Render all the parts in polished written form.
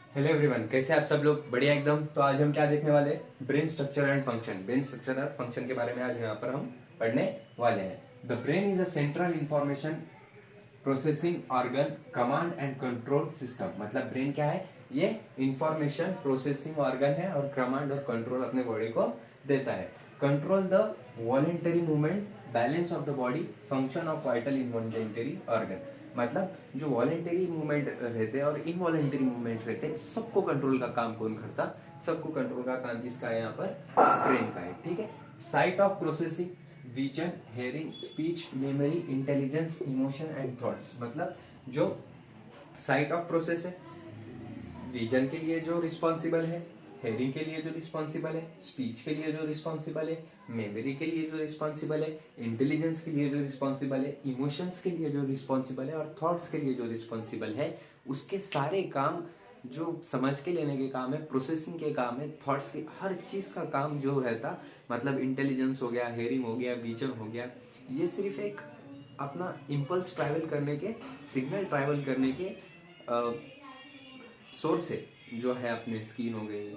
Hello everyone, कैसे आप सब लोग? बढ़िया एकदम। तो आज हम क्या देखने वाले हैं? Brain structure and function. Brain structure और फंक्शन के बारे में आज यहाँ पर हम पढ़ने वाले हैं। The brain is a central information processing organ, command and control system. मतलब ब्रेन क्या है? ये इंफॉर्मेशन प्रोसेसिंग ऑर्गन है और कमांड और कंट्रोल अपने बॉडी को देता है। Control the voluntary movement, balance of the body, function of vital involuntary organ. मतलब जो वॉलेंटरी मूवमेंट रहते हैं और इनवॉलेंटरी मूवमेंट रहते हैं, सबको कंट्रोल का काम कौन करता? सबको कंट्रोल का काम किसका है? यहाँ पर ब्रेन का है। ठीक है। Site of processing, vision, hearing, speech, memory, intelligence, emotion and thoughts. मतलब जो साइट ऑफ प्रोसेस है, विजन के लिए जो रिस्पॉन्सिबल है, हेयरिंग के लिए जो रिस्पॉन्सिबल है, स्पीच के लिए जो रिस्पॉन्सिबल है, मेमोरी के लिए जो रिस्पॉन्सिबल है, इंटेलिजेंस के लिए जो रिस्पॉन्सिबल है, इमोशंस के लिए जो रिस्पॉन्सिबल है और थॉट्स के लिए जो रिस्पॉन्सिबल है, उसके सारे काम जो समझ के लेने के काम है, प्रोसेसिंग के काम है, थॉट्स के हर चीज का काम जो रहता, मतलब इंटेलिजेंस हो गया, हेयरिंग हो गया, विजन हो गया, ये सिर्फ एक अपना इम्पल्स ट्रैवल करने के, सिग्नल ट्रैवल करने के सोर्स है। जो है अपने स्किन हो गई,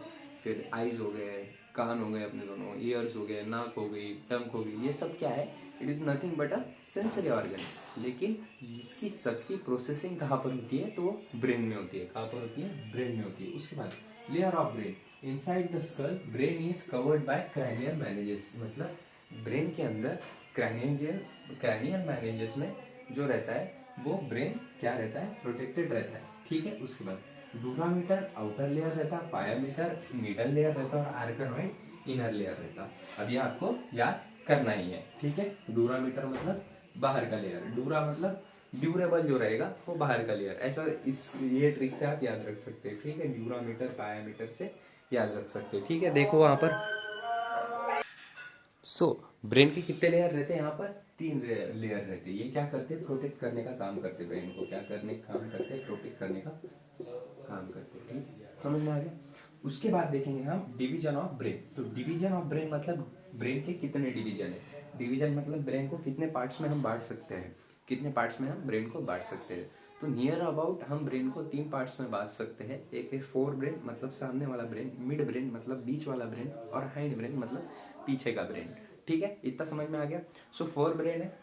फिर आईज हो गए, कान हो गए अपने दोनों, ईयर्स हो गए, नाक हो गई, टंग हो गई, ये सब क्या है? It is nothing but a sensory organ. लेकिन इसकी सबकी प्रोसेसिंग कहाँ पर होती है? तो ब्रेन में होती है। कहाँ पर होती है? ब्रेन में होती है। उसके बाद layer of brain, inside the skull brain is covered by cranial manages. मतलब ब्रेन के अंदर क्रैनियल मैनेजेस में जो रहता है वो ब्रेन क्या रहता है? प्रोटेक्टेड रहता है। ठीक है। उसके बाद डूरामीटर आउटर लेयर रहता, पायामीटर मिडल लेयर रहता और आर्कनॉइड इनर लेयर रहता। अब ये आपको याद करना ही है। ठीक है। डूरामीटर मतलब बाहर का लेयर, डूरा मतलब ड्यूरेबल जो रहेगा वो बाहर का लेयर। ऐसा इस ये ट्रिक से आप याद रख सकते हैं। ठीक है। ड्यूरामीटर पायामीटर से याद रख सकते हैं। ठीक है। देखो वहां पर ब्रेन के कितने लेयर रहते हैं? यहाँ पर 3 लेयर रहते हैं। ये क्या करते हैं? प्रोटेक्ट करने का काम करते हैं। ब्रेन को क्या करने का काम करते हैं? प्रोटेक्ट करने का काम करते हैं। ठीक, समझ में आ गया? उसके बाद देखेंगे हम डिवीजन ऑफ ब्रेन। तो डिवीजन ऑफ ब्रेन मतलब ब्रेन के कितने डिवीजन है। डिवीजन मतलब ब्रेन को कितने पार्ट्स में हम बांट सकते हैं, कितने पार्ट्स में हम ब्रेन को बांट सकते हैं। तो नियर अबाउट हम ब्रेन को 3 पार्ट्स में बांट सकते हैं। एक है फोर ब्रेन मतलब सामने वाला ब्रेन, मिड ब्रेन मतलब बीच वाला ब्रेन और हाइंड ब्रेन मतलब पीछे का ब्रेन। ठीक है। इतना समझ में आ गया? सो फोर ब्रेन है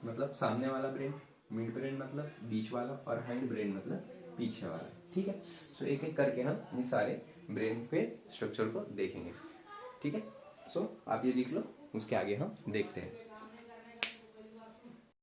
मतलब सामने वाला ब्रेन, मिड ब्रेन मतलब बीच वाला और हाइंड ब्रेन मतलब पीछे वाला। ठीक है। सो एक एक करके हम ये सारे ब्रेन के स्ट्रक्चर को देखेंगे। ठीक है। सो आप ये लिख लो, उसके आगे हम देखते हैं।